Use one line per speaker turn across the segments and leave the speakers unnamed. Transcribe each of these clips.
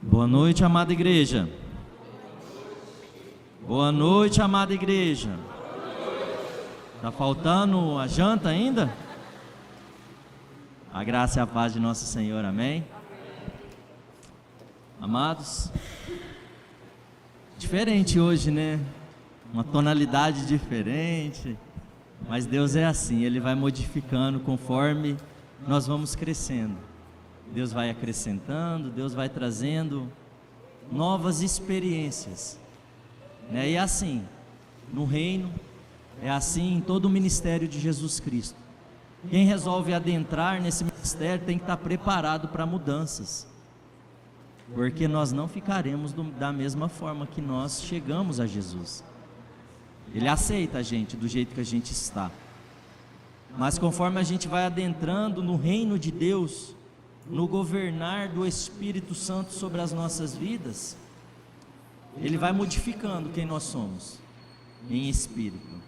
Boa noite, amada igreja. Boa noite, amada igreja. Tá faltando a janta ainda? A graça e a paz de nosso Senhor, amém? Amados, diferente hoje, né? Uma tonalidade diferente, mas Deus é assim, Ele vai modificando conforme nós vamos crescendo. Deus vai acrescentando, Deus vai trazendo novas experiências, né? E é assim, no reino, é assim em todo o ministério de Jesus Cristo. Quem resolve adentrar nesse ministério tem que estar preparado para mudanças, porque nós não ficaremos da mesma forma que nós chegamos a Jesus. Ele aceita a gente do jeito que a gente está, mas conforme a gente vai adentrando no reino de Deus, no governar do Espírito Santo sobre as nossas vidas, Ele vai modificando quem nós somos em espírito.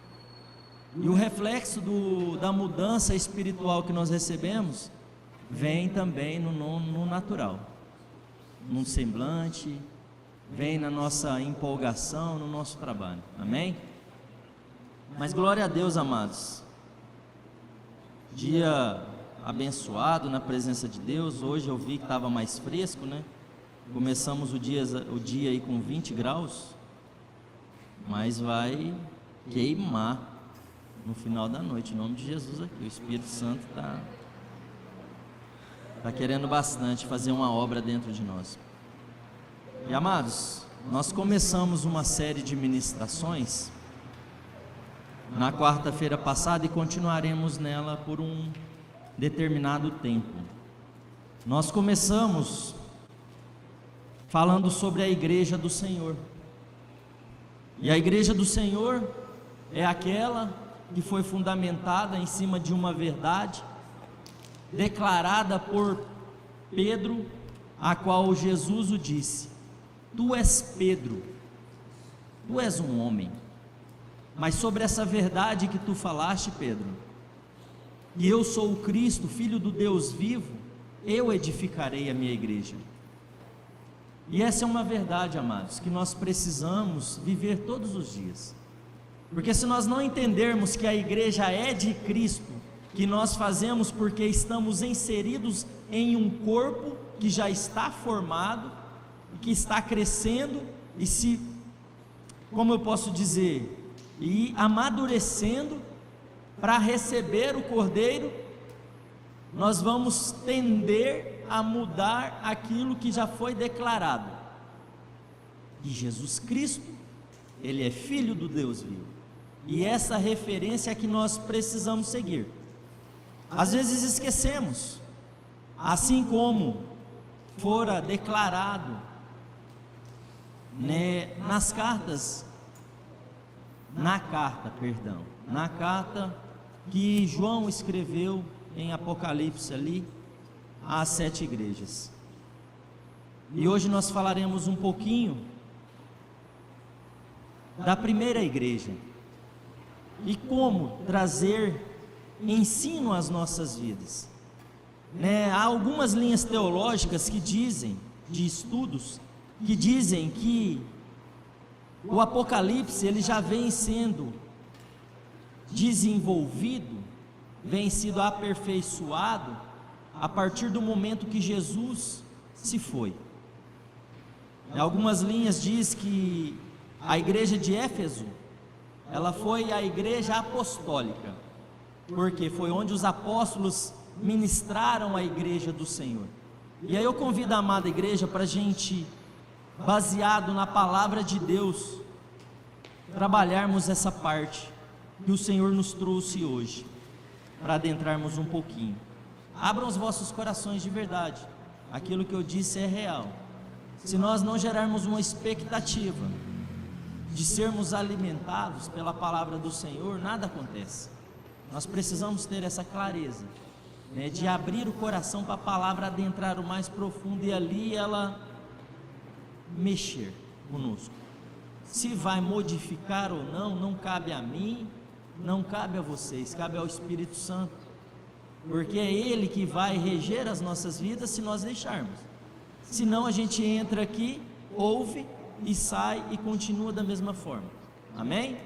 E o reflexo da mudança espiritual que nós recebemos vem também no natural, no semblante, vem na nossa empolgação, no nosso trabalho, amém? Mas glória a Deus, amados, dia abençoado na presença de Deus. Hoje eu vi que estava mais fresco, né? Começamos o dia aí com 20 graus, mas vai queimar no final da noite, em nome de Jesus aqui. O Espírito Santo está querendo bastante fazer uma obra dentro de nós. E amados, nós começamos uma série de ministrações na quarta-feira passada e continuaremos nela por um determinado tempo. Nós começamos falando sobre a igreja do Senhor, e a igreja do Senhor é aquela que foi fundamentada em cima de uma verdade declarada por Pedro, a qual Jesus o disse: tu és Pedro, tu és um homem. Mas sobre essa verdade que tu falaste, Pedro, e eu sou o Cristo, Filho do Deus vivo, eu edificarei a minha igreja. E essa é uma verdade, amados, que nós precisamos viver todos os dias, porque se nós não entendermos que a igreja é de Cristo, que nós fazemos porque estamos inseridos em um corpo que já está formado, que está crescendo e como eu posso dizer, e amadurecendo para receber o Cordeiro, nós vamos tender a mudar aquilo que já foi declarado, que Jesus Cristo, Ele é Filho do Deus vivo, e essa referência é que nós precisamos seguir. Às vezes esquecemos, assim como fora declarado, né, na carta que João escreveu em Apocalipse ali, às 7 igrejas. E hoje nós falaremos um pouquinho da primeira igreja e como trazer ensino às nossas vidas, né? Há algumas linhas teológicas que dizem, de estudos, que dizem que o Apocalipse ele já vem sendo desenvolvido, vem sido aperfeiçoado a partir do momento que Jesus se foi. Algumas linhas diz que a igreja de Éfeso, ela foi a igreja apostólica, porque foi onde os apóstolos ministraram a igreja do Senhor. E aí eu convido a amada igreja para a gente, baseado na palavra de Deus, trabalharmos essa parte que o Senhor nos trouxe hoje, para adentrarmos um pouquinho. Abram os vossos corações de verdade, aquilo que eu disse é real. Se nós não gerarmos uma expectativa de sermos alimentados pela palavra do Senhor, nada acontece. Nós precisamos ter essa clareza, né, de abrir o coração para a palavra adentrar o mais profundo e ali ela mexer conosco. Se vai modificar ou não, não cabe a mim, não cabe a vocês, cabe ao Espírito Santo, porque é Ele que vai reger as nossas vidas se nós deixarmos. senão a gente entra aqui, ouve e sai e continua da mesma forma. Amém?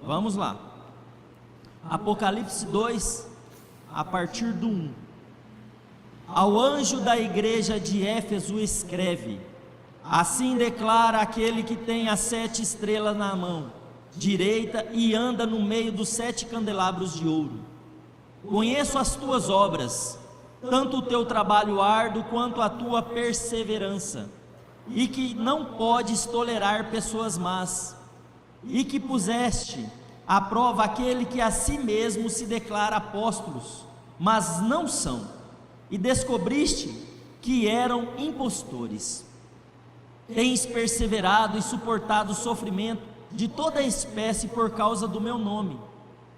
Vamos lá. Apocalipse 2, a partir do 1. Ao anjo da igreja de Éfeso escreve: assim declara aquele que tem as 7 estrelas na mão direita e anda no meio dos 7 candelabros de ouro. Conheço as tuas obras, tanto o teu trabalho árduo quanto a tua perseverança, e que não podes tolerar pessoas más, e que puseste à prova aquele que a si mesmo se declara apóstolos, mas não são, e descobriste que eram impostores. Tens perseverado e suportado o sofrimento de toda espécie por causa do meu nome,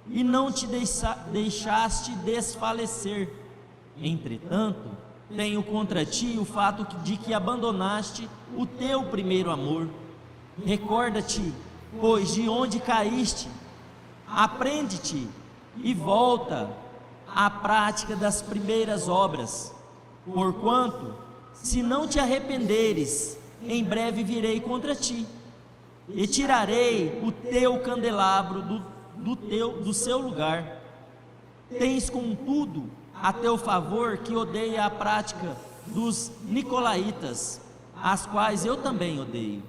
e não te deixaste desfalecer. Entretanto, tenho contra ti o fato de que abandonaste o teu primeiro amor. Recorda-te, pois, de onde caíste, aprende-te e volta à prática das primeiras obras. Porquanto, se não te arrependeres, em breve virei contra ti, e tirarei o teu candelabro do seu lugar. Tens, contudo, a teu favor que odeia a prática dos nicolaítas, as quais eu também odeio.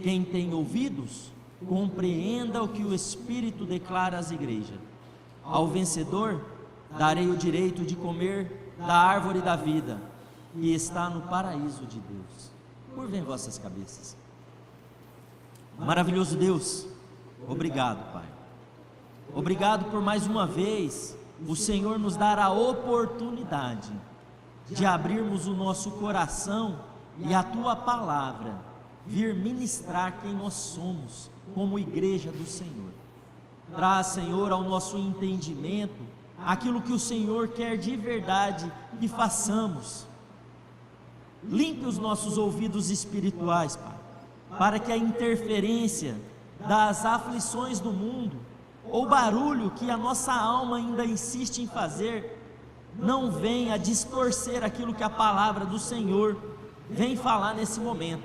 Quem tem ouvidos, compreenda o que o Espírito declara às igrejas. Ao vencedor, darei o direito de comer da árvore da vida, que está no paraíso de Deus. Curvem vossas cabeças. Maravilhoso Deus, obrigado, Pai. Obrigado por mais uma vez o Senhor nos dar a oportunidade de abrirmos o nosso coração e a Tua palavra vir ministrar quem nós somos como igreja do Senhor. Traz, Senhor, ao nosso entendimento aquilo que o Senhor quer de verdade que façamos. Limpe os nossos ouvidos espirituais, Pai, para que a interferência das aflições do mundo, ou barulho que a nossa alma ainda insiste em fazer, não venha distorcer aquilo que a palavra do Senhor vem falar nesse momento.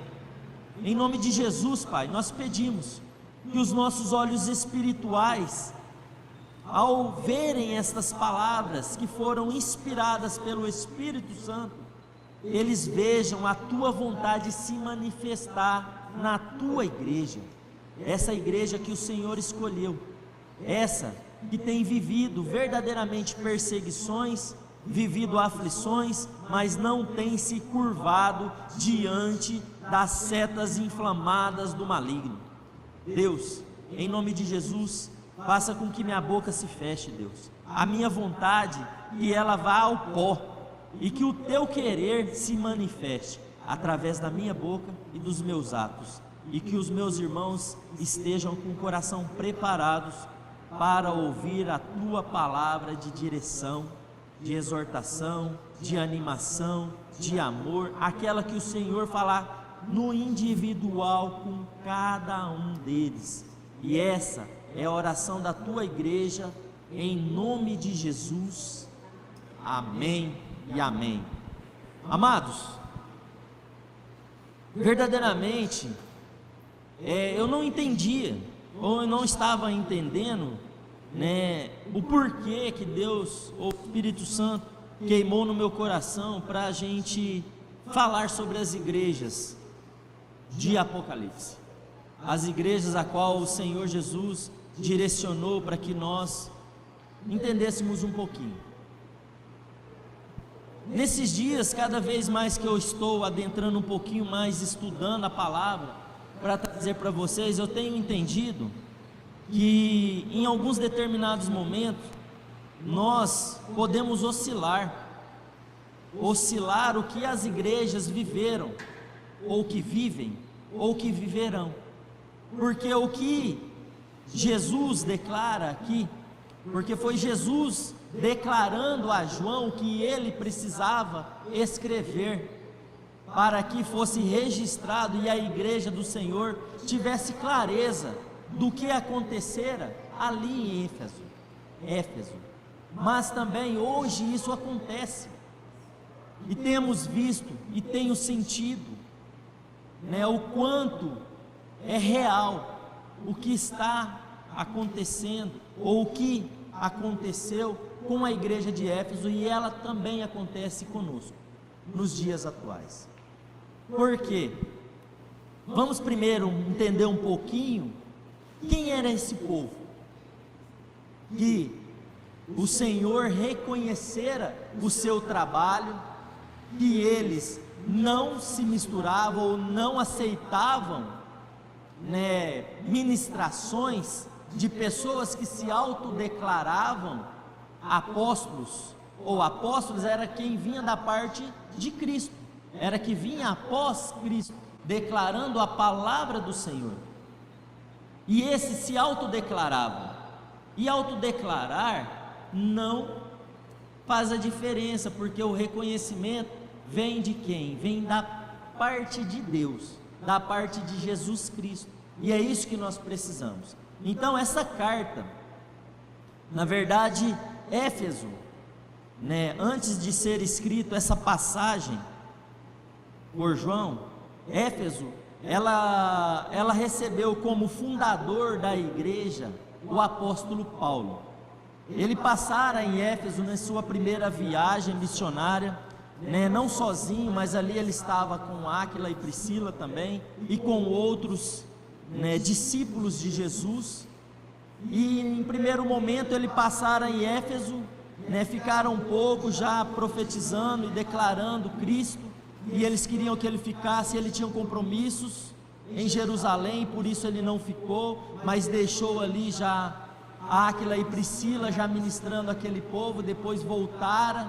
Em nome de Jesus, Pai, nós pedimos que os nossos olhos espirituais, ao verem estas palavras que foram inspiradas pelo Espírito Santo, eles vejam a Tua vontade se manifestar na Tua igreja, essa igreja que o Senhor escolheu, essa que tem vivido verdadeiramente perseguições, vivido aflições, mas não tem se curvado diante das setas inflamadas do maligno. Deus, em nome de Jesus, faça com que minha boca se feche, Deus, a minha vontade, que ela vá ao pó, e que o Teu querer se manifeste através da minha boca e dos meus atos, e que os meus irmãos estejam com o coração preparados para ouvir a Tua palavra de direção, de exortação, de animação, de amor, aquela que o Senhor falar no individual com cada um deles. E essa é a oração da Tua igreja, em nome de Jesus. Amém e amém. Amados, verdadeiramente, eu não entendia, ou eu não estava entendendo, o porquê que Deus, ou o Espírito Santo, queimou no meu coração para a gente falar sobre as igrejas de Apocalipse, as igrejas a qual o Senhor Jesus direcionou para que nós entendêssemos um pouquinho. Nesses dias, cada vez mais que eu estou adentrando um pouquinho mais, estudando a palavra, para trazer para vocês, eu tenho entendido que em alguns determinados momentos, nós podemos oscilar o que as igrejas viveram, ou que vivem, ou que viverão, porque o que Jesus declara aqui, porque foi Jesus declarando a João que ele precisava escrever, para que fosse registrado e a igreja do Senhor tivesse clareza do que acontecera ali em Éfeso. Mas também hoje isso acontece. e temos visto e tenho sentido, né, o quanto é real o que está acontecendo, ou o que aconteceu com a igreja de Éfeso, e ela também acontece conosco nos dias atuais. Por quê? Vamos primeiro entender um pouquinho quem era esse povo que o Senhor reconhecera o seu trabalho, que eles não se misturavam ou não aceitavam, né, ministrações de pessoas que se autodeclaravam apóstolos, ou apóstolos era quem vinha da parte de Cristo, era que vinha após Cristo, declarando a palavra do Senhor, e esses se autodeclaravam, e autodeclarar não faz a diferença, porque o reconhecimento vem de quem? Vem da parte de Deus, da parte de Jesus Cristo, e é isso que nós precisamos. Então essa carta, na verdade, Éfeso, né, antes de ser escrito essa passagem por João, Éfeso, ela recebeu como fundador da igreja o apóstolo Paulo. Ele passara em Éfeso na sua primeira viagem missionária, né, não sozinho, mas ali ele estava com Áquila e Priscila também, e com outros, né, discípulos de Jesus. E em primeiro momento ele passara em Éfeso, né, ficaram um pouco já profetizando e declarando Cristo, e eles queriam que ele ficasse, ele tinha compromissos em Jerusalém, por isso ele não ficou, mas deixou ali já Áquila e Priscila já ministrando aquele povo. Depois voltara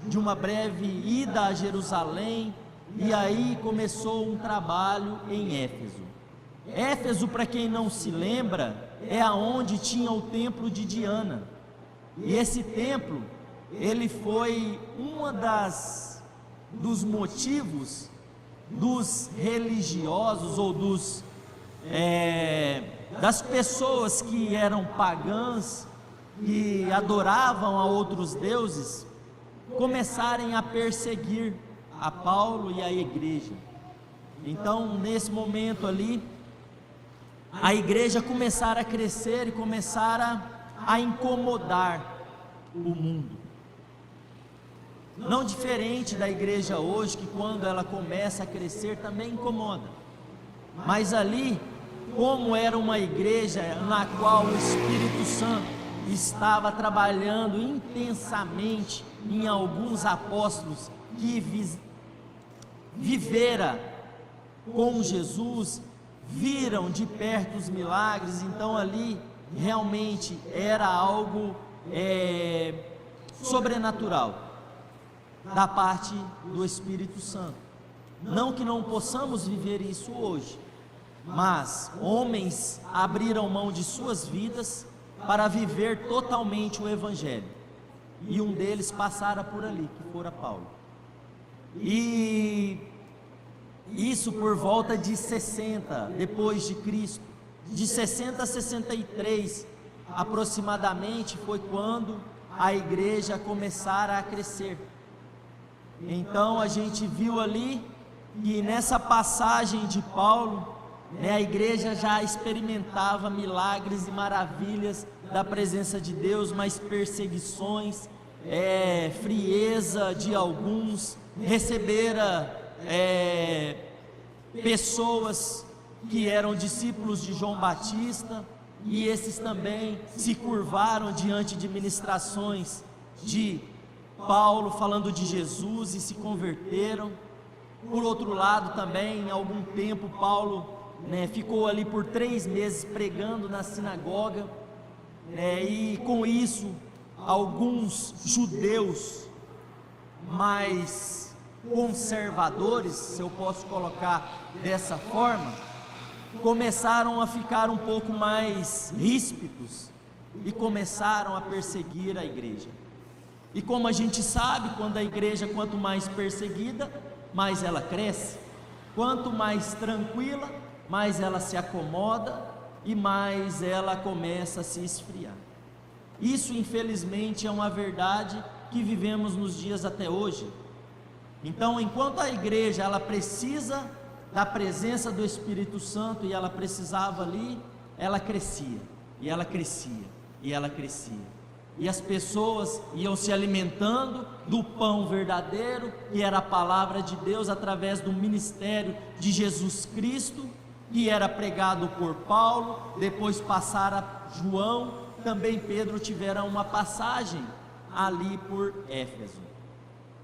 de uma breve ida a Jerusalém, e aí começou um trabalho em Éfeso. Éfeso, para quem não se lembra, é aonde tinha o templo de Diana, e esse templo, ele foi dos motivos dos religiosos, ou das pessoas que eram pagãs, que adoravam a outros deuses, começarem a perseguir a Paulo e a igreja. Então, nesse momento ali, a igreja começara a crescer e começara a incomodar o mundo. Não diferente da igreja hoje, que quando ela começa a crescer também incomoda, mas ali, como era uma igreja na qual o Espírito Santo estava trabalhando intensamente em alguns apóstolos que vivera com Jesus, viram de perto os milagres, então ali realmente era algo sobrenatural da parte do Espírito Santo. Não que não possamos viver isso hoje, mas homens abriram mão de suas vidas para viver totalmente o Evangelho, e um deles passara por ali, que fora Paulo. E isso por volta de 60 depois de Cristo, de 60 a 63 aproximadamente, foi quando a igreja começara a crescer. Então a gente viu ali que nessa passagem de Paulo, né, a igreja já experimentava milagres e maravilhas da presença de Deus, mas perseguições, frieza de alguns, recebera pessoas que eram discípulos de João Batista, e esses também se curvaram diante de ministrações de Paulo falando de Jesus e se converteram. Por outro lado também, em algum tempo Paulo, né, ficou ali por 3 meses pregando na sinagoga, e com isso alguns judeus mais conservadores, se eu posso colocar dessa forma, começaram a ficar um pouco mais ríspidos e começaram a perseguir a igreja. E como a gente sabe, quando a igreja, quanto mais perseguida, mais ela cresce. Quanto mais tranquila, mais ela se acomoda e mais ela começa a se esfriar. Isso, infelizmente, é uma verdade que vivemos nos dias até hoje. Então, enquanto a igreja ela precisa da presença do Espírito Santo, e ela precisava ali, ela crescia, e ela crescia, e ela crescia, e as pessoas iam se alimentando do pão verdadeiro, que era a palavra de Deus, através do ministério de Jesus Cristo, que era pregado por Paulo, depois passara João, também Pedro tiveram uma passagem ali por Éfeso.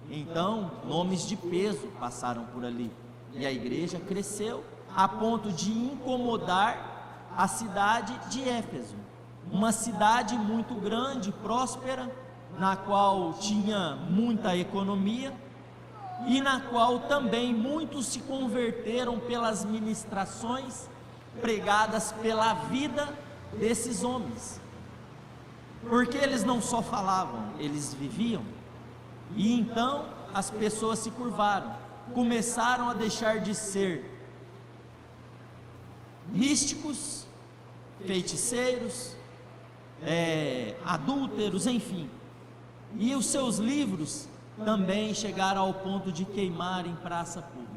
Então, nomes de peso passaram por ali, e a igreja cresceu a ponto de incomodar a cidade de Éfeso, uma cidade muito grande, próspera, na qual tinha muita economia, e na qual também muitos se converteram pelas ministrações pregadas pela vida desses homens, porque eles não só falavam, eles viviam. E então as pessoas se curvaram, começaram a deixar de ser místicos, feiticeiros, adúlteros, enfim, e os seus livros também chegaram ao ponto de queimar em praça pública.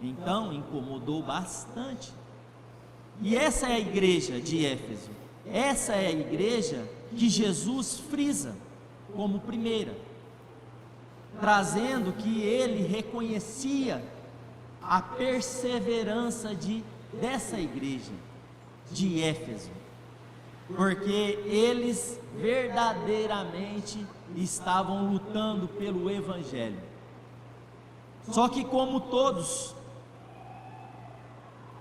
Então incomodou bastante. E essa é a igreja de Éfeso, essa é a igreja que Jesus frisa como primeira, trazendo que ele reconhecia a perseverança dessa igreja de Éfeso, porque eles verdadeiramente estavam lutando pelo Evangelho. Só que, como todos,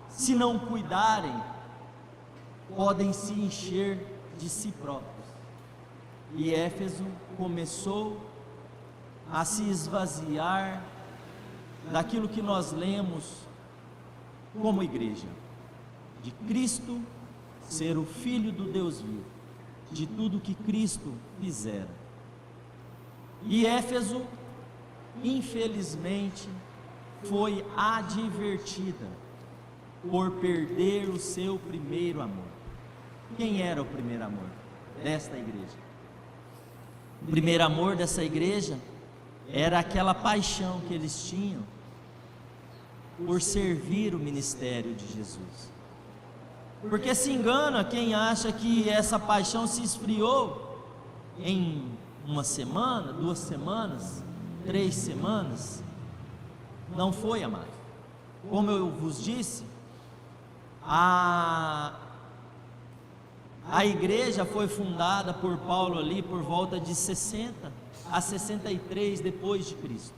se não cuidarem, podem se encher de si próprios. E Éfeso começou a se esvaziar daquilo que nós lemos como igreja, de Cristo ser o Filho do Deus vivo, de tudo que Cristo fizera. E Éfeso, infelizmente, foi advertida por perder o seu primeiro amor. Quem era o primeiro amor desta igreja? O primeiro amor dessa igreja era aquela paixão que eles tinham por servir o ministério de Jesus. Porque se engana quem acha que essa paixão se esfriou em uma semana, 2 semanas, 3 semanas. Não foi, amado. Como eu vos disse, a igreja foi fundada por Paulo ali por volta de 60 a 63 depois de Cristo.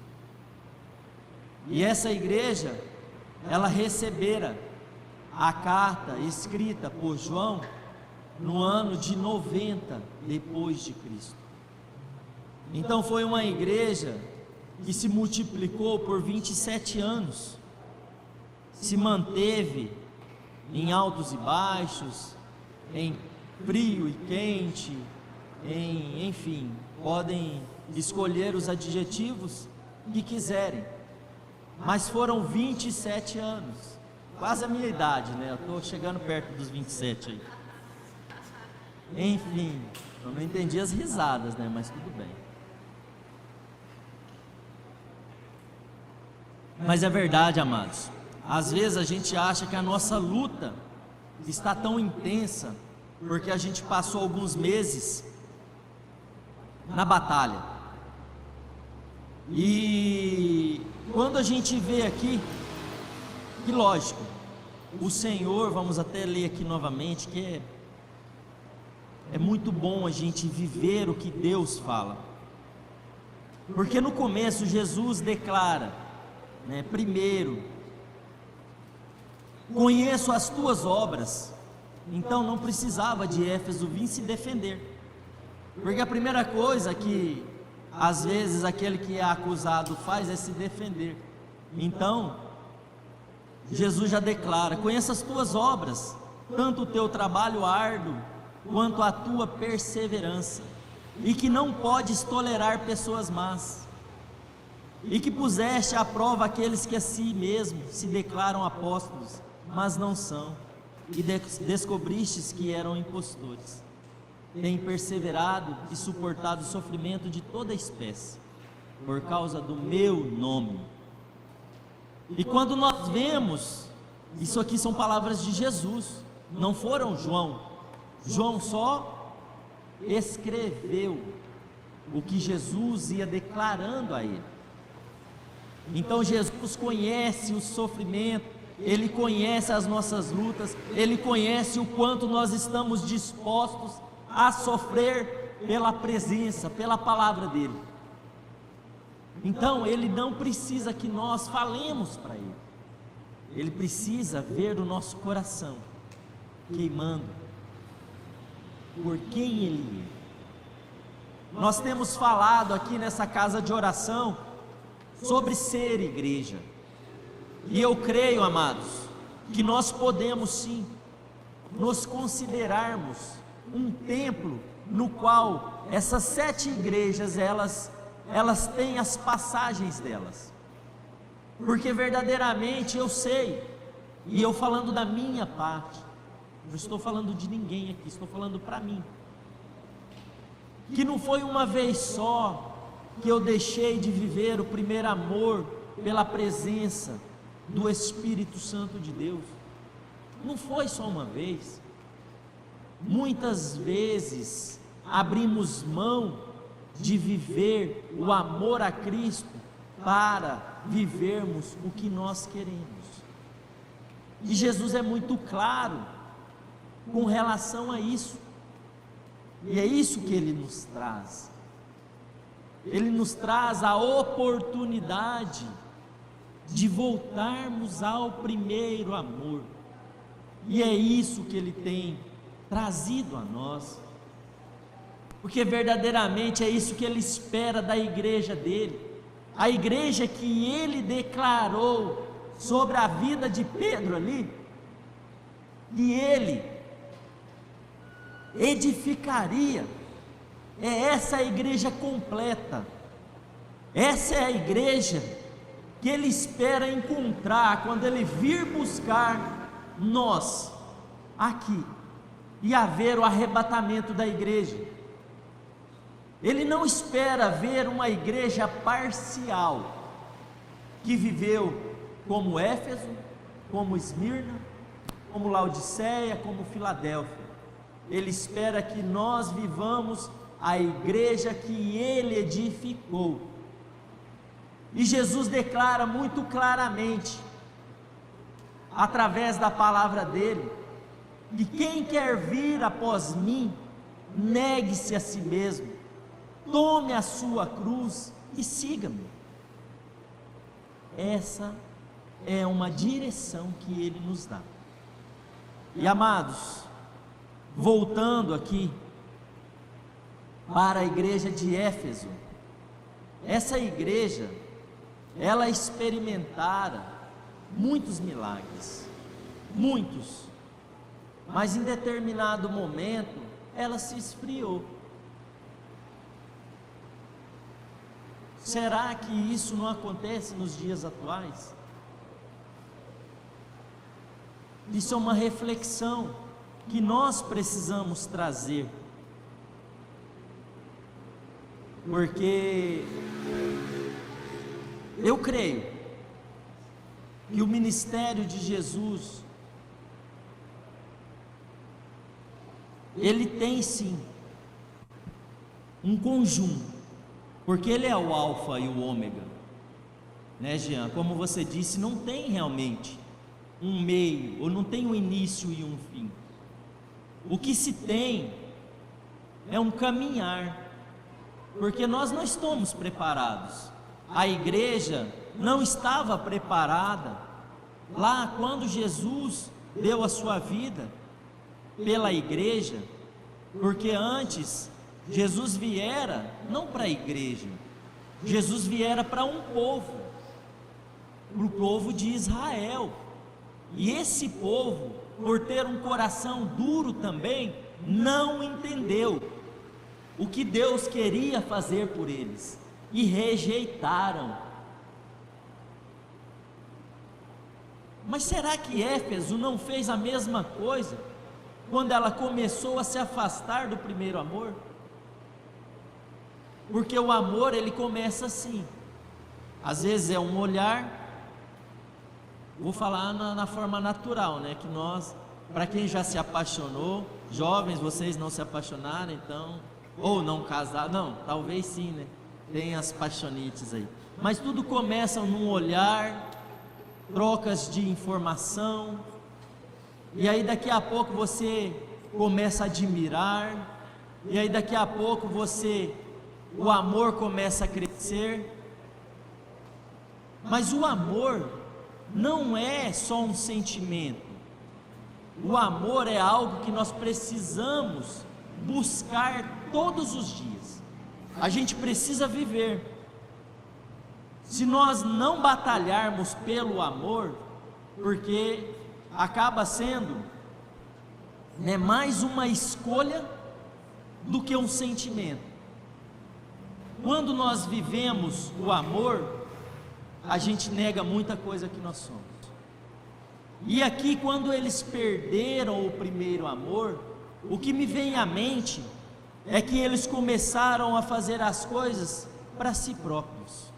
E essa igreja, ela recebera a carta escrita por João no ano de 90 depois de Cristo. Então foi uma igreja que se multiplicou por 27 anos, se manteve em altos e baixos, em frio e quente, enfim, podem escolher os adjetivos que quiserem, mas foram 27 anos, quase a minha idade, né? Eu estou chegando perto dos 27 aí. Enfim, eu não entendi as risadas, né? Mas tudo bem. Mas é verdade, amados, às vezes a gente acha que a nossa luta está tão intensa porque a gente passou alguns meses na batalha, e quando a gente vê aqui, que lógico, o Senhor, vamos até ler aqui novamente, que é muito bom a gente viver o que Deus fala, porque no começo Jesus declara, primeiro, conheço as tuas obras. Então não precisava de Éfeso vir se defender, porque a primeira coisa que às vezes aquele que é acusado faz é se defender. Então Jesus já declara: conheço as tuas obras, tanto o teu trabalho árduo quanto a tua perseverança, e que não podes tolerar pessoas más, e que puseste à prova aqueles que a si mesmos se declaram apóstolos, mas não são, e descobristes que eram impostores. Tem perseverado e suportado o sofrimento de toda espécie. por causa do meu nome. E quando nós vemos, isso aqui são palavras de Jesus, não foram João. João só escreveu o que Jesus ia declarando a ele. Então Jesus conhece o sofrimento, Ele conhece as nossas lutas, Ele conhece o quanto nós estamos dispostos a sofrer pela presença, pela palavra dEle. Então Ele não precisa que nós falemos para Ele, Ele precisa ver o nosso coração queimando por quem Ele é. Nós temos falado aqui nessa casa de oração sobre ser igreja, e eu creio, amados, que nós podemos sim nos considerarmos um templo no qual essas 7 igrejas, elas têm as passagens delas, porque verdadeiramente eu sei, e eu falando da minha parte, não estou falando de ninguém aqui, estou falando para mim, que não foi uma vez só que eu deixei de viver o primeiro amor pela presença do Espírito Santo de Deus. Não foi só uma vez. Muitas vezes abrimos mão de viver o amor a Cristo para vivermos o que nós queremos. E Jesus é muito claro com relação a isso. E é isso que Ele nos traz. Ele nos traz a oportunidade de voltarmos ao primeiro amor, e é isso que Ele tem trazido a nós, porque verdadeiramente é isso que Ele espera da igreja dEle, a igreja que Ele declarou sobre a vida de Pedro ali, e Ele edificaria. É essa a igreja completa, essa é a igreja que Ele espera encontrar quando Ele vir buscar nós aqui e haver o arrebatamento da igreja. Ele não espera ver uma igreja parcial, que viveu como Éfeso, como Esmirna, como Laodiceia, como Filadélfia. Ele espera que nós vivamos a igreja que Ele edificou. E Jesus declara muito claramente, através da palavra dEle, que quem quer vir após mim, negue-se a si mesmo, tome a sua cruz e siga-me. Essa é uma direção que Ele nos dá. E amados, voltando aqui para a igreja de Éfeso, essa igreja, ela experimentara muitos milagres, muitos, mas em determinado momento ela se esfriou. Será que isso não acontece nos dias atuais? Isso é uma reflexão que nós precisamos trazer, porque eu creio que o ministério de Jesus, ele tem sim um conjunto, porque Ele é o alfa e o ômega, né, Jean? Como você disse, não tem realmente um meio, ou não tem um início e um fim. O que se tem é um caminhar, porque nós não estamos preparados. A igreja não estava preparada lá quando Jesus deu a sua vida pela igreja, porque antes Jesus viera não para a igreja, Jesus viera para um povo, para o povo de Israel, e esse povo, por ter um coração duro também, não entendeu o que Deus queria fazer por eles, e rejeitaram. Mas será que Éfeso não fez a mesma coisa, quando ela começou a se afastar do primeiro amor? Porque o amor, ele começa assim. Às vezes é um olhar, vou falar na forma natural, né? Que nós, para quem já se apaixonou, jovens, vocês não se apaixonaram, então, ou não casaram, não, talvez sim, né? Tem as paixonites aí. Mas tudo começa num olhar, trocas de informação, e aí daqui a pouco você começa a admirar, e aí daqui a pouco o amor começa a crescer. Mas o amor não é só um sentimento. O amor é algo que nós precisamos buscar todos os dias. A gente precisa viver. Se nós não batalharmos pelo amor, porque acaba sendo, né, mais uma escolha do que um sentimento. Quando nós vivemos o amor, a gente nega muita coisa que nós somos. E aqui, quando eles perderam o primeiro amor, o que me vem à mente é que eles começaram a fazer as coisas para si próprios.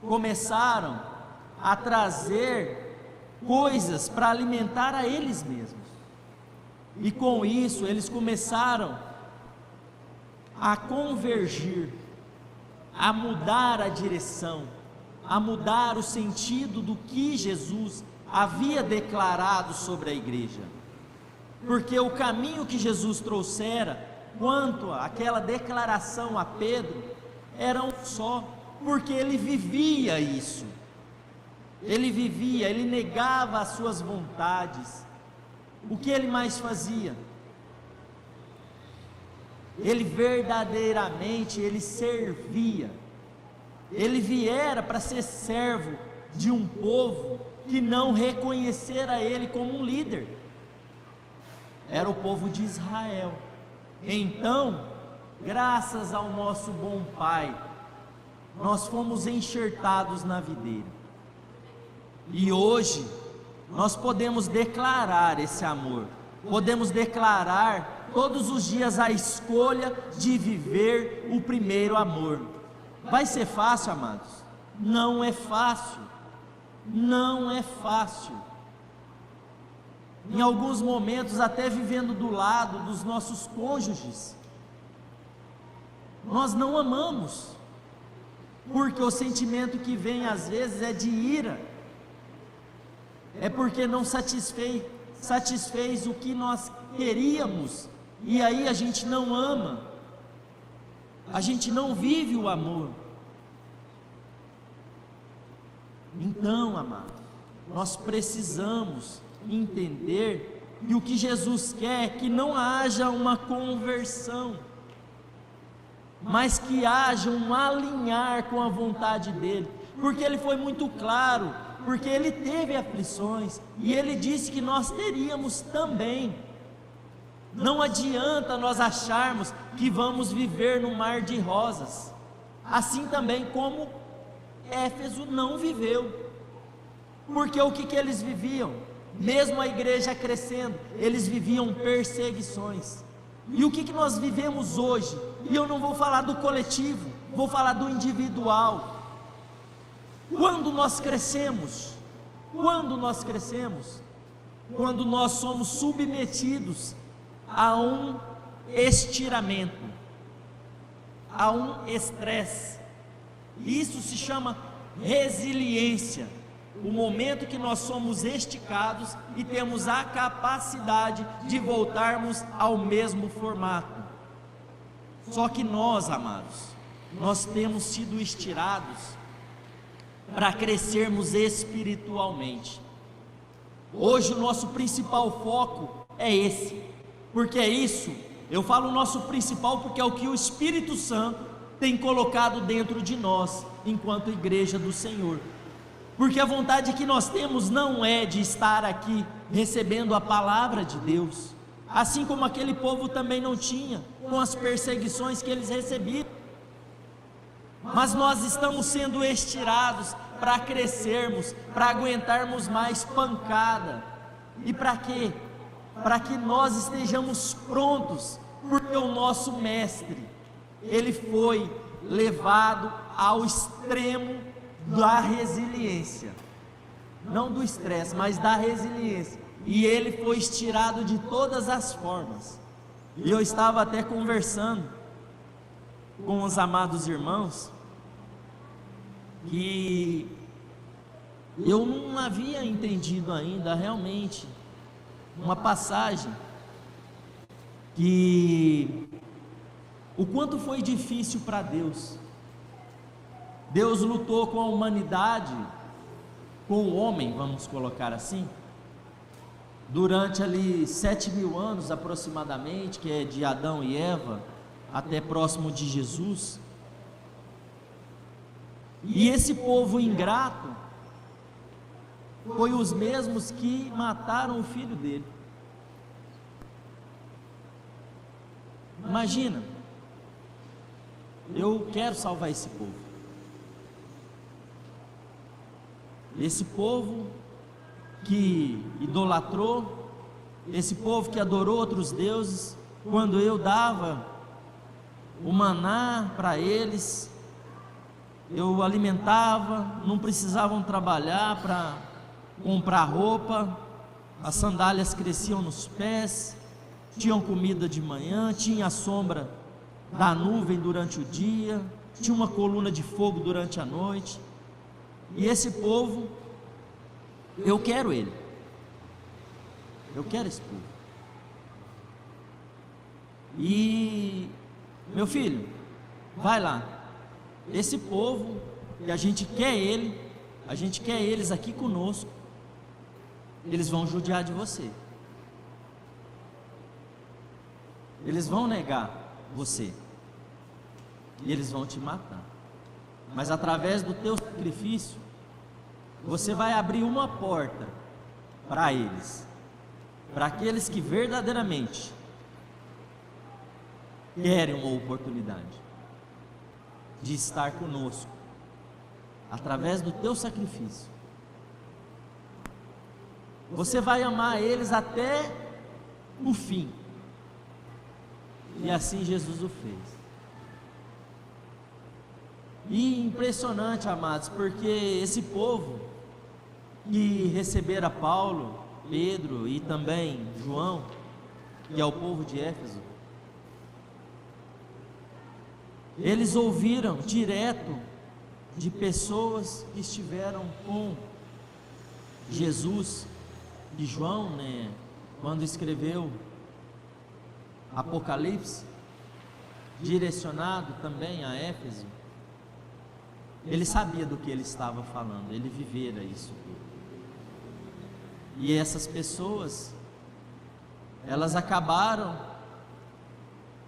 Começaram a trazer coisas para alimentar a eles mesmos. E com isso, eles começaram a convergir, a mudar a direção, a mudar o sentido do que Jesus havia declarado sobre a igreja. Porque o caminho que Jesus trouxera quanto àquela declaração a Pedro era um só, porque ele vivia isso. Ele negava as suas vontades. O que ele mais fazia? Ele verdadeiramente, ele servia. Ele viera para ser servo de um povo que não reconhecera ele como um líder. Era o povo de Israel. Então, graças ao nosso bom Pai, nós fomos enxertados na videira. E hoje, nós podemos declarar esse amor. Podemos declarar todos os dias a escolha de viver o primeiro amor. Vai ser fácil, amados? Não é fácil. Não é fácil. Em alguns momentos, até vivendo do lado dos nossos cônjuges, nós não amamos, porque o sentimento que vem às vezes é de ira, é porque não satisfez o que nós queríamos, e aí a gente não ama, a gente não vive o amor. Então, amado, nós precisamos entender que o que Jesus quer é que não haja uma conversão, mas que haja um alinhar com a vontade dele, porque ele foi muito claro, porque ele teve aflições, e ele disse que nós teríamos também. Não adianta nós acharmos que vamos viver no mar de rosas, assim também como Éfeso não viveu, porque o que eles viviam? Mesmo a igreja crescendo, eles viviam perseguições. E o que nós vivemos hoje? E eu não vou falar do coletivo, vou falar do individual. Quando nós crescemos? Quando nós crescemos? Quando nós somos submetidos a um estiramento, a um estresse. Isso se chama resiliência. O momento que nós somos esticados e temos a capacidade de voltarmos ao mesmo formato. Só que nós, amados, nós temos sido estirados para crescermos espiritualmente. Hoje o nosso principal foco é esse, porque é isso, eu falo o nosso principal porque é o que o Espírito Santo tem colocado dentro de nós, enquanto igreja do Senhor. Porque a vontade que nós temos não é de estar aqui recebendo a palavra de Deus, assim como aquele povo também não tinha, com as perseguições que eles recebiam. Mas nós estamos sendo estirados para crescermos, para aguentarmos mais pancada. E para quê? Para que nós estejamos prontos, porque o nosso mestre, ele foi levado ao extremo da resiliência, não do estresse, mas da resiliência, e ele foi estirado de todas as formas. E eu estava até conversando com os amados irmãos, que eu não havia entendido ainda realmente uma passagem que o quanto foi difícil para Deus. Deus lutou com a humanidade, com o homem, vamos colocar assim, durante ali 7.000 anos aproximadamente, que é de Adão e Eva até próximo de Jesus. E esse povo ingrato foi os mesmos que mataram o filho dele. Imagina, eu quero salvar esse povo. Esse povo que idolatrou, esse povo que adorou outros deuses, quando eu dava o maná para eles, eu alimentava, não precisavam trabalhar para comprar roupa, as sandálias cresciam nos pés, tinham comida de manhã, tinha a sombra da nuvem durante o dia, tinha uma coluna de fogo durante a noite. E esse povo, eu quero ele, eu quero esse povo. E meu filho, vai lá, esse povo que a gente quer eles aqui conosco, eles vão judiar de você, eles vão negar você, e eles vão te matar, mas através do teu sacrifício, você vai abrir uma porta para eles, para aqueles que verdadeiramente querem uma oportunidade de estar conosco, através do teu sacrifício. Você vai amar eles até o fim, e assim Jesus o fez. E impressionante, amados, porque esse povo que recebera Paulo, Pedro e também João, que é o povo de Éfeso, eles ouviram direto de pessoas que estiveram com Jesus. E João, quando escreveu Apocalipse, direcionado também a Éfeso, ele sabia do que ele estava falando, ele vivera isso tudo. E essas pessoas, elas acabaram,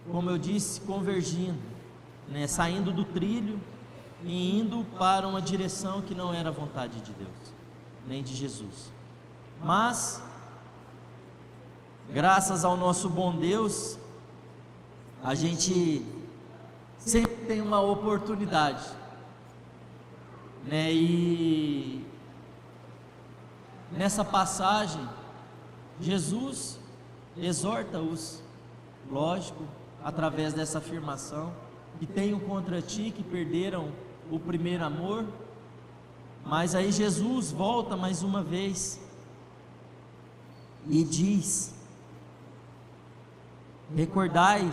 como eu disse, convergindo, saindo do trilho e indo para uma direção que não era a vontade de Deus, nem de Jesus. Mas, graças ao nosso bom Deus, a gente sempre tem uma oportunidade, e nessa passagem, Jesus exorta-os, lógico, através dessa afirmação, que tenho contra ti que perderam o primeiro amor. Mas aí Jesus volta mais uma vez e diz: recordai,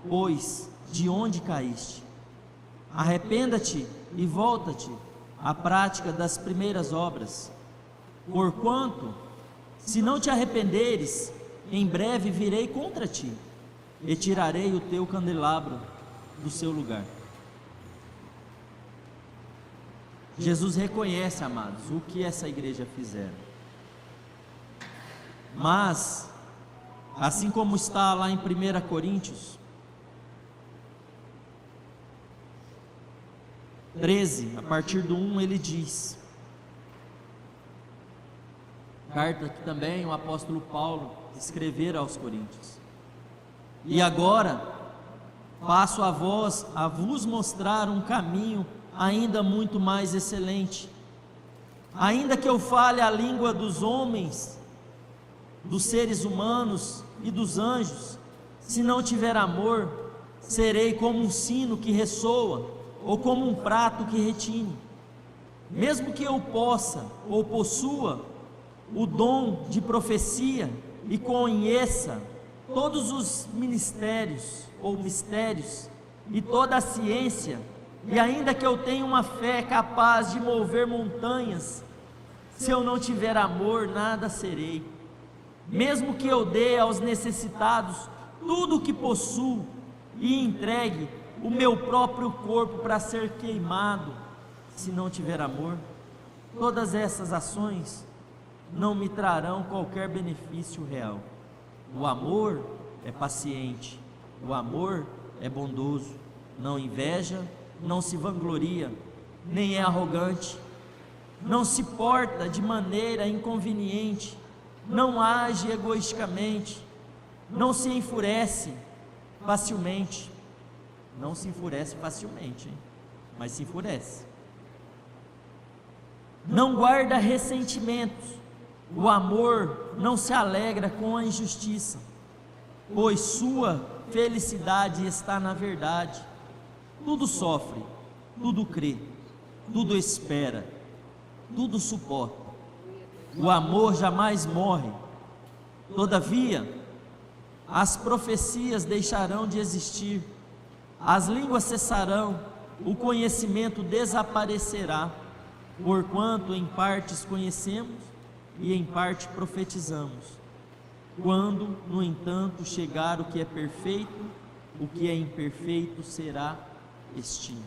pois, de onde caíste, arrependa-te e volta-te à prática das primeiras obras, porquanto, se não te arrependeres, em breve virei contra ti, e tirarei o teu candelabro do seu lugar. Jesus reconhece, amados, o que essa igreja fizeram, mas, assim como está lá em 1 Coríntios 13, a partir do 1, ele diz, carta que também o apóstolo Paulo escrevera aos Coríntios: e agora passo a vos mostrar um caminho ainda muito mais excelente. Ainda que eu fale a língua dos homens, dos seres humanos e dos anjos, se não tiver amor, serei como um sino que ressoa, ou como um prato que retine. Mesmo que eu possa ou possua o dom de profecia e conheça todos os ministérios ou mistérios e toda a ciência, e ainda que eu tenha uma fé capaz de mover montanhas, se eu não tiver amor, nada serei. Mesmo que eu dê aos necessitados tudo o que possuo e entregue o meu próprio corpo para ser queimado, se não tiver amor, todas essas ações não me trarão qualquer benefício real. O amor é paciente, o amor é bondoso, não inveja, não se vangloria, nem é arrogante, não se porta de maneira inconveniente, não age egoisticamente, não se enfurece facilmente. Não se enfurece facilmente, hein? Mas se enfurece. Não guarda ressentimentos. O amor não se alegra com a injustiça, pois sua felicidade está na verdade. Tudo sofre, tudo crê, tudo espera, tudo suporta. O amor jamais morre. Todavia, as profecias deixarão de existir, as línguas cessarão, o conhecimento desaparecerá, porquanto em partes conhecemos e em parte profetizamos. Quando, no entanto, chegar o que é perfeito, o que é imperfeito será extinto.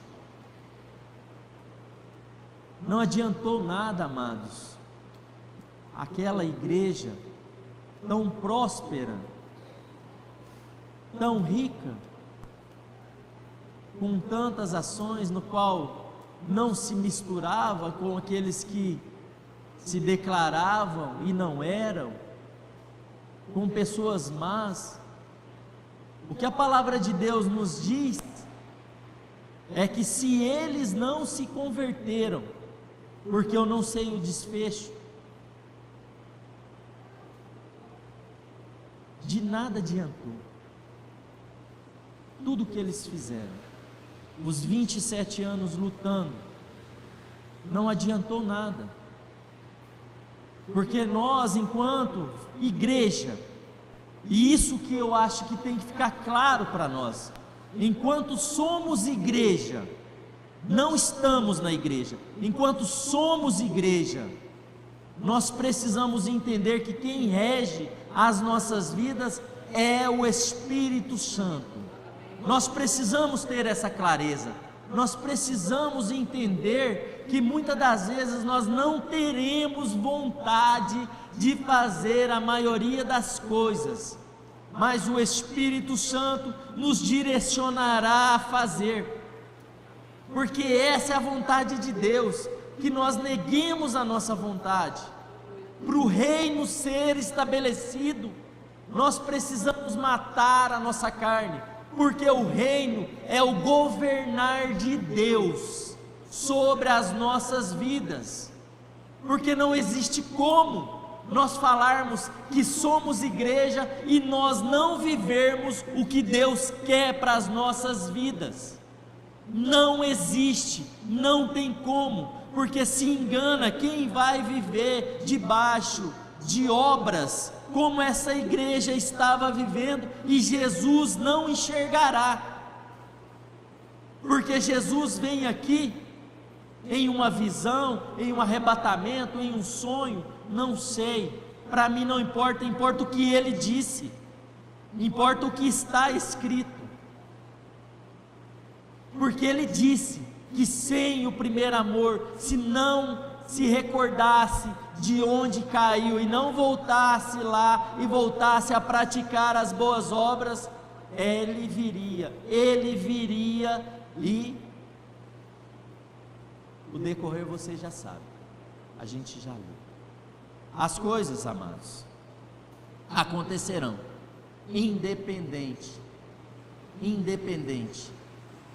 Não adiantou nada, amados, aquela igreja tão próspera, tão rica, com tantas ações, no qual não se misturava com aqueles que se declaravam e não eram, com pessoas más. O que a palavra de Deus nos diz é que se eles não se converteram, porque eu não sei o desfecho, de nada adiantou tudo que eles fizeram. Os 27 anos lutando, não adiantou nada, porque nós, enquanto igreja, e isso que eu acho que tem que ficar claro para nós, enquanto somos igreja, não estamos na igreja, enquanto somos igreja, nós precisamos entender que quem rege as nossas vidas é o Espírito Santo. Nós precisamos ter essa clareza, nós precisamos entender que muitas das vezes nós não teremos vontade de fazer a maioria das coisas, mas o Espírito Santo nos direcionará a fazer, porque essa é a vontade de Deus, que nós neguemos a nossa vontade, para o reino ser estabelecido, nós precisamos matar a nossa carne, porque o reino é o governar de Deus sobre as nossas vidas, porque não existe como nós falarmos que somos igreja e nós não vivermos o que Deus quer para as nossas vidas. Não existe, não tem como, porque se engana quem vai viver debaixo de obras como essa igreja estava vivendo, e Jesus não enxergará, porque Jesus vem aqui em uma visão, em um arrebatamento, em um sonho, não sei, para mim não importa, importa o que ele disse, importa o que está escrito, porque ele disse que sem o primeiro amor, se não se recordasse de onde caiu e não voltasse lá e voltasse a praticar as boas obras, ele viria e o decorrer você já sabe, a gente já leu. As coisas, amados, acontecerão independente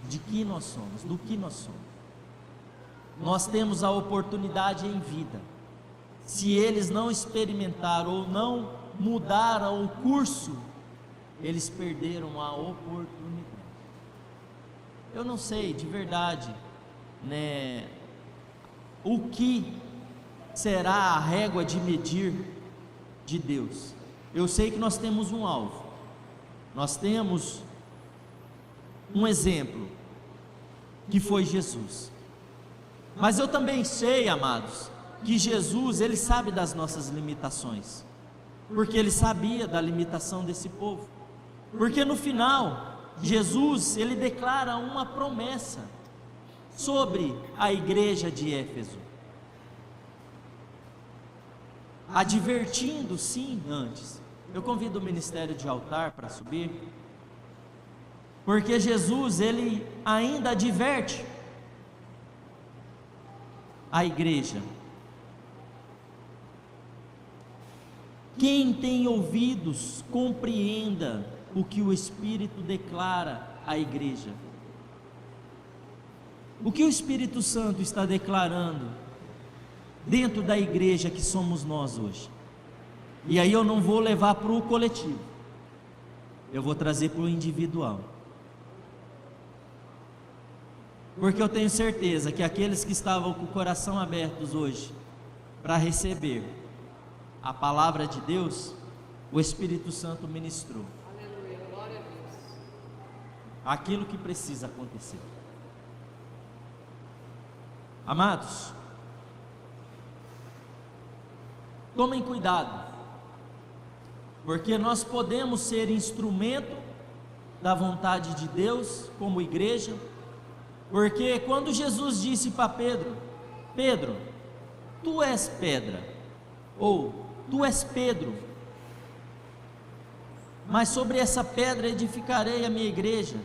de que nós somos, do que nós somos. Nós temos a oportunidade em vida. Se eles não experimentaram ou não mudaram o curso, eles perderam a oportunidade. eu não sei de verdade, né, o que será a régua de medir de Deus. Eu sei que nós temos um alvo, nós temos um exemplo, que foi Jesus. Mas eu também sei, amados, que Jesus, Ele sabe das nossas limitações, porque Ele sabia da limitação desse povo, porque no final, Jesus, Ele declara uma promessa sobre a igreja de Éfeso, advertindo sim antes. Eu convido o ministério de altar para subir, porque Jesus, Ele ainda adverte a igreja. Quem tem ouvidos, compreenda o que o Espírito declara à igreja. O que o Espírito Santo está declarando dentro da igreja que somos nós hoje? E aí eu não vou levar para o coletivo, eu vou trazer para o individual, porque eu tenho certeza que aqueles que estavam com o coração abertos hoje para receber a palavra de Deus, o Espírito Santo ministrou aquilo que precisa acontecer. Amados, tomem cuidado, porque nós podemos ser instrumento da vontade de Deus como igreja, porque quando Jesus disse para Pedro: Pedro, tu és pedra, ou tu és Pedro, mas sobre essa pedra edificarei a minha igreja.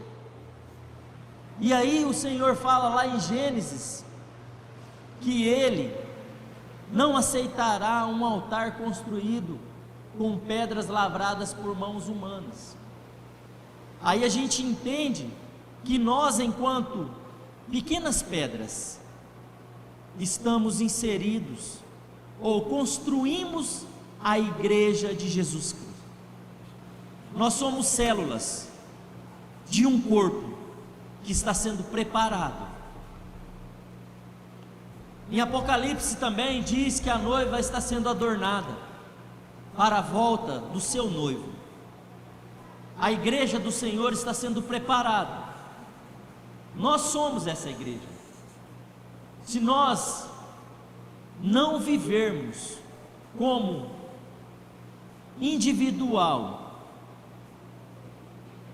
E aí o Senhor fala lá em Gênesis, que Ele não aceitará um altar construído com pedras lavradas por mãos humanas. Aí a gente entende que nós, enquanto pequenas pedras, estamos inseridos ou construímos a igreja de Jesus Cristo. Nós somos células de um corpo que está sendo preparado. Em Apocalipse também diz que a noiva está sendo adornada para a volta do seu noivo. A igreja do Senhor está sendo preparada. Nós somos essa igreja. Se nós não vivermos como individual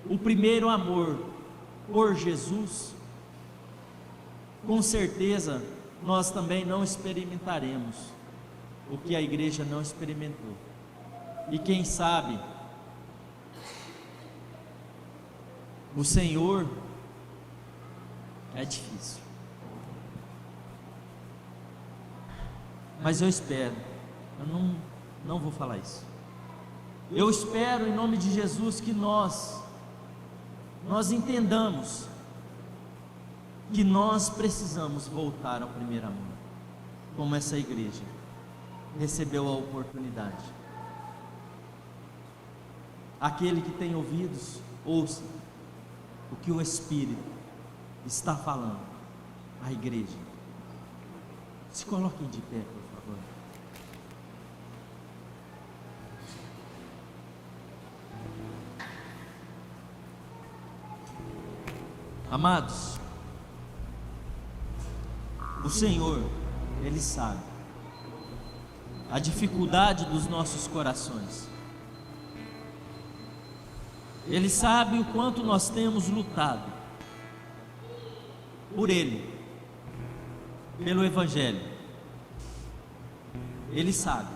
o primeiro amor por Jesus, com certeza nós também não experimentaremos o que a igreja não experimentou. E quem sabe o Senhor, é difícil, mas eu espero, eu não vou falar isso. Eu espero em nome de Jesus que nós entendamos que nós precisamos voltar ao primeiro amor, como essa igreja recebeu a oportunidade. Aquele que tem ouvidos, ouça o que o Espírito está falando à igreja. Se coloquem de pé, por favor. Amados, o Senhor, Ele sabe a dificuldade dos nossos corações. Ele sabe o quanto nós temos lutado por Ele, pelo Evangelho. Ele sabe.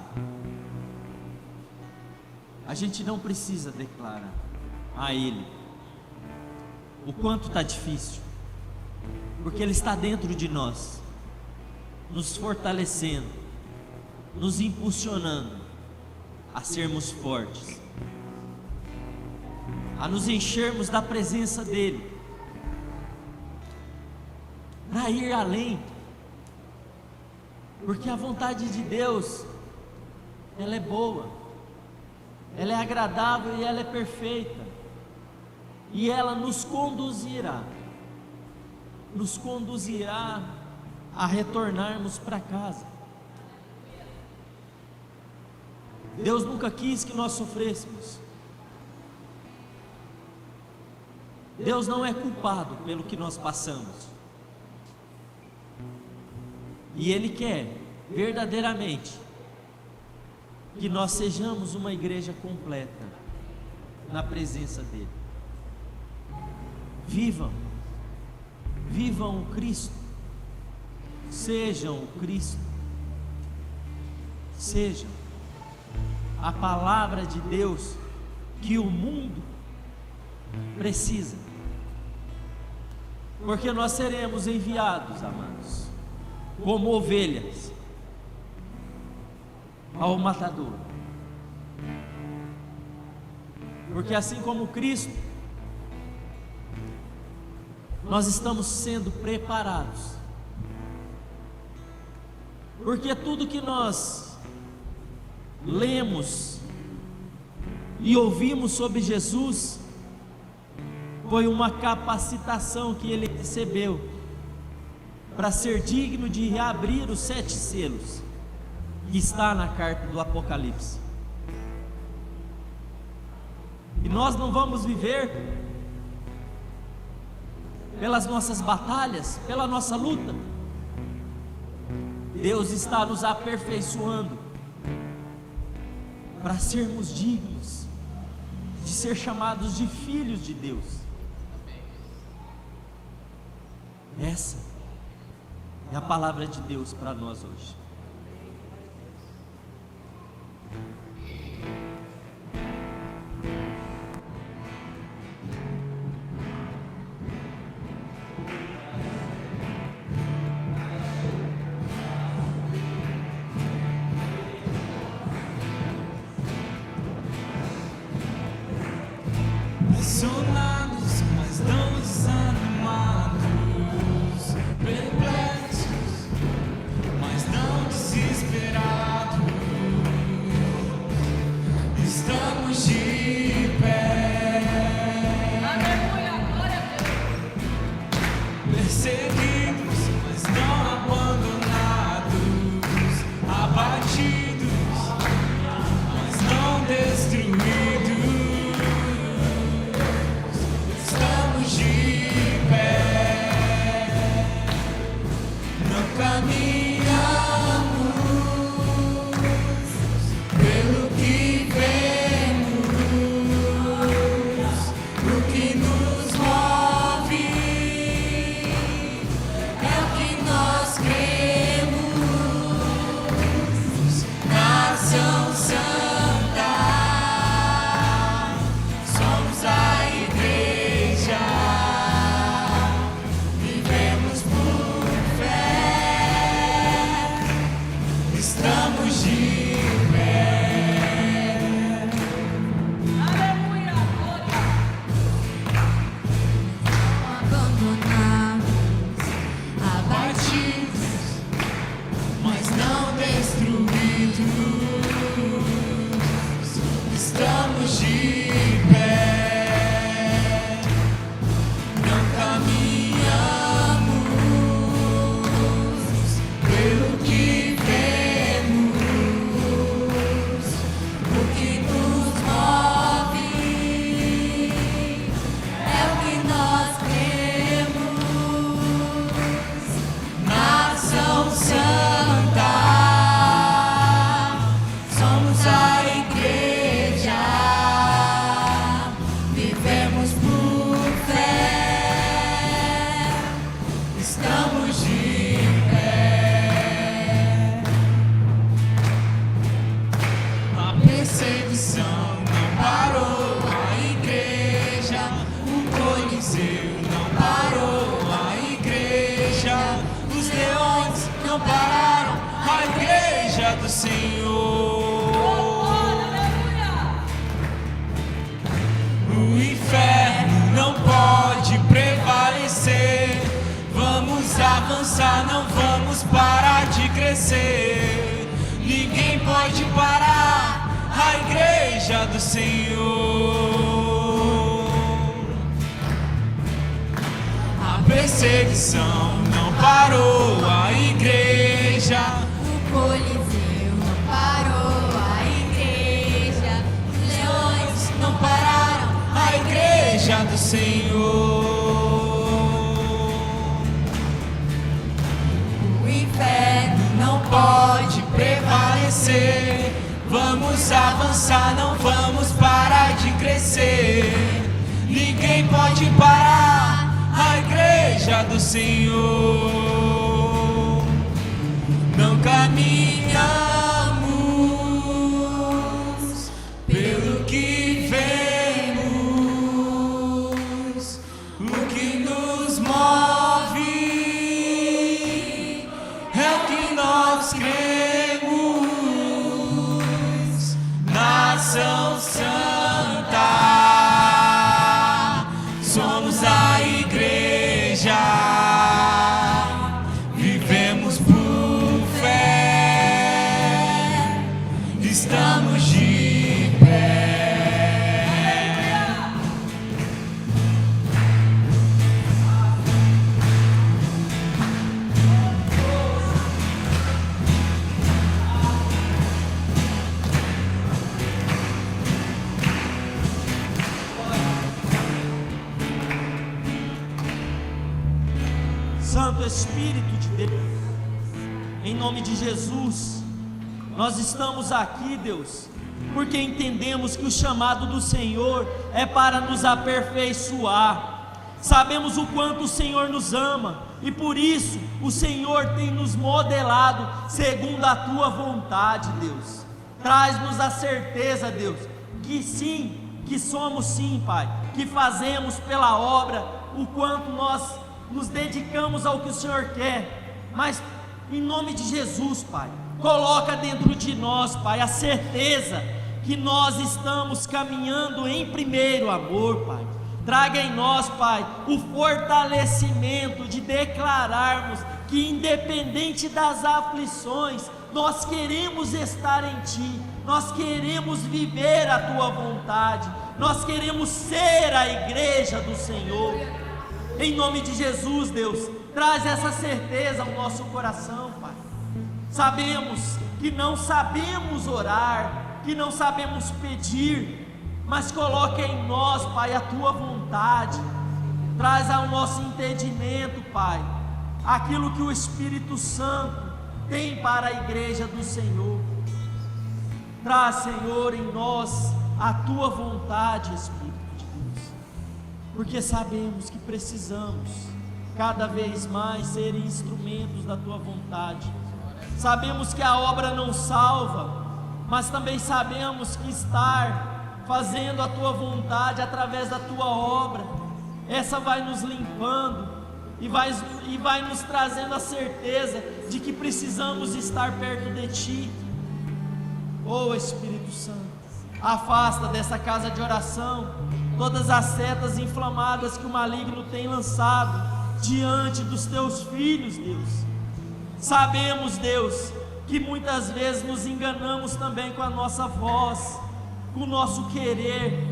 A gente não precisa declarar a Ele o quanto está difícil, porque Ele está dentro de nós, nos fortalecendo, nos impulsionando a sermos fortes, a nos enchermos da presença dEle, para ir além, porque a vontade de Deus, ela é boa, ela é agradável e ela é perfeita, e ela nos conduzirá nos conduzirá a retornarmos para casa. Deus nunca quis que nós sofrêssemos. Deus não é culpado pelo que nós passamos. E Ele quer, verdadeiramente, que nós sejamos uma igreja completa na presença dEle. Vivam o Cristo, sejam o Cristo, sejam a palavra de Deus que o mundo precisa, porque nós seremos enviados, amados, como ovelhas ao matador, porque assim como Cristo, nós estamos sendo preparados, porque tudo que nós lemos e ouvimos sobre Jesus foi uma capacitação que Ele recebeu para ser digno de reabrir os 7 selos que está na carta do Apocalipse. E nós não vamos viver pelas nossas batalhas, pela nossa luta. Deus está nos aperfeiçoando para sermos dignos de ser chamados de filhos de Deus. Essa é a palavra de Deus para nós hoje.
Pressionados, mas não desanimados, perplexos, mas não desesperados, estamos de pé. Aleluia, glória a Deus. Perseguidos, mas não abandonados, abatidos, mas não destruídos. Do Senhor, o inferno não pode prevalecer. Vamos avançar, não vamos parar de crescer. Ninguém pode parar a igreja do Senhor. A perseguição não parou a igreja.
O Coliseu não parou a igreja. Os leões
Não pararam a igreja do Senhor.
o inferno
Não pode prevalecer. Vamos avançar, não vamos parar de crescer. Ninguém pode parar a igreja do Senhor. Não caminhamos pelo que vemos, o que nos move é o que nós cremos. Nação Santa, somos a igreja, vivemos por fé, estamos de pé.
Santo Espírito de Deus, em nome de Jesus, nós estamos aqui, Deus, porque entendemos que o chamado do Senhor é para nos aperfeiçoar. Sabemos o quanto o Senhor nos ama e por isso o Senhor tem nos modelado segundo a tua vontade, Deus. Traz-nos a certeza, Deus, que sim, que somos sim, Pai, que fazemos pela obra o quanto nós nos dedicamos ao que o Senhor quer, mas em nome de Jesus, Pai, coloca dentro de nós, Pai, a certeza que nós estamos caminhando em primeiro amor, Pai. Traga em nós, Pai, o fortalecimento de declararmos que independente das aflições, nós queremos estar em Ti, nós queremos viver a Tua vontade, nós queremos ser a igreja do Senhor. Em nome de Jesus, Deus, traz essa certeza ao nosso coração, Pai. Sabemos que não sabemos orar, que não sabemos pedir, mas coloca em nós, Pai, a Tua vontade. Traz ao nosso entendimento, Pai, aquilo que o Espírito Santo tem para a igreja do Senhor. Traz, Senhor, em nós a Tua vontade, Espírito. Porque sabemos que precisamos cada vez mais ser instrumentos da Tua vontade. Sabemos que a obra não salva, mas também sabemos que estar fazendo a Tua vontade através da Tua obra, essa vai nos limpando e vai nos trazendo a certeza de que precisamos estar perto de Ti. Oh Espírito Santo, afasta dessa casa de oração todas as setas inflamadas que o maligno tem lançado diante dos Teus filhos, Deus. Sabemos, Deus, que muitas vezes nos enganamos também com a nossa voz, com o nosso querer,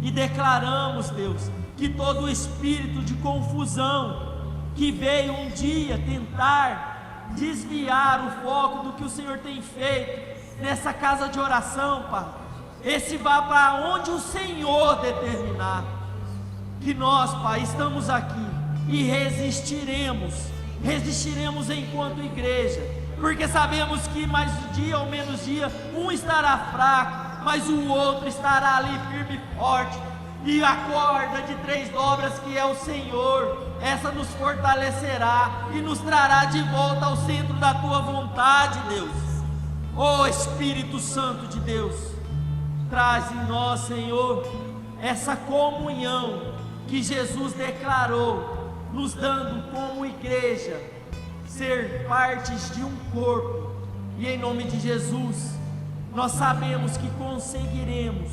e declaramos, Deus, que todo o espírito de confusão que veio um dia tentar desviar o foco do que o Senhor tem feito nessa casa de oração, Pai, esse vá para onde o Senhor determinar. Que nós, Pai, estamos aqui e resistiremos enquanto igreja, porque sabemos que mais dia ou menos dia, um estará fraco, mas o outro estará ali firme e forte, e a corda de 3 dobras que é o Senhor, essa nos fortalecerá e nos trará de volta ao centro da Tua vontade, Deus. Oh Espírito Santo de Deus, traz em nós, Senhor, essa comunhão que Jesus declarou, nos dando como igreja, ser partes de um corpo. E em nome de Jesus, nós sabemos que conseguiremos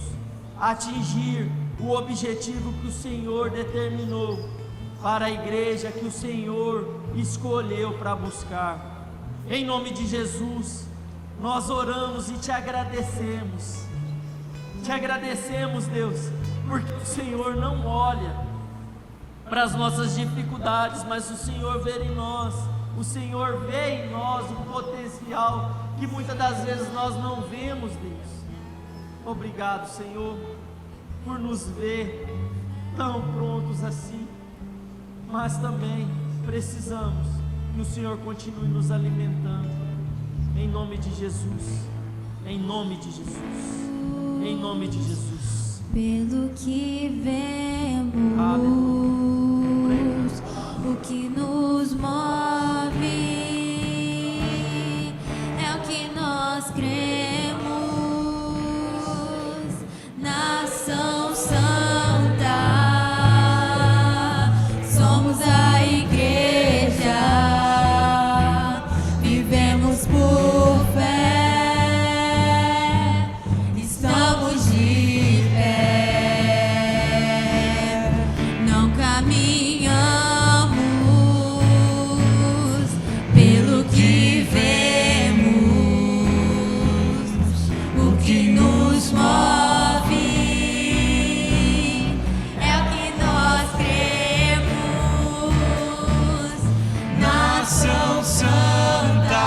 atingir o objetivo que o Senhor determinou para a igreja que o Senhor escolheu para buscar. Em nome de Jesus, nós oramos e Te agradecemos. Te agradecemos, Deus, porque o Senhor não olha para as nossas dificuldades, mas o Senhor vê em nós, o Senhor vê em nós um potencial que muitas das vezes nós não vemos, Deus. Obrigado, Senhor, por nos ver tão prontos assim, mas também precisamos que o Senhor continue nos alimentando, em nome de Jesus, em nome de Jesus, em nome de Jesus.
Pelo que vemos, o que nos move é o que nós cremos. Nação Santa, somos a igreja, vivemos por fé, estamos de pé, não caminhamos pelo que vemos, o que nos move é o que nós cremos.
Nação Santa,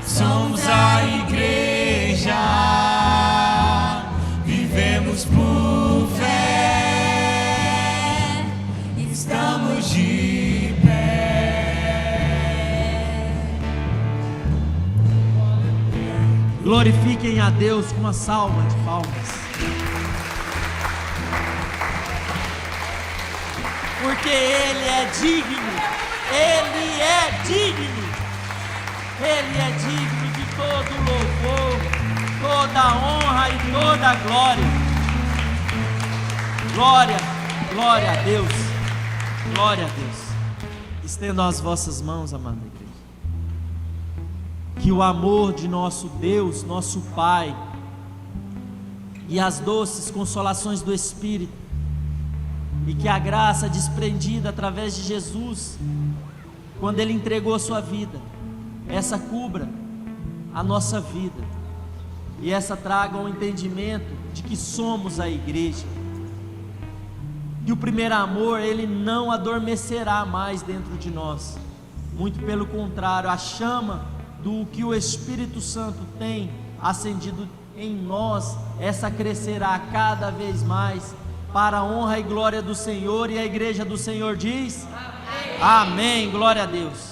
somos a igreja, vivemos por fé, estamos de pé.
Glorifiquem a Deus com uma salva de palmas, porque Ele é digno, Ele é digno, Ele é digno de todo louvor, toda honra e toda glória. Glória, glória a Deus, glória a Deus. Estendam as vossas mãos, amada igreja. Que o amor de nosso Deus, nosso Pai, e as doces consolações do Espírito, e que a graça desprendida através de Jesus, quando Ele entregou a sua vida, essa cubra a nossa vida, e essa traga um entendimento de que somos a igreja, que o primeiro amor, ele não adormecerá mais dentro de nós, muito pelo contrário, a chama do que o Espírito Santo tem acendido em nós, essa crescerá cada vez mais, para a honra e glória do Senhor. E a igreja do Senhor diz: amém, glória a Deus.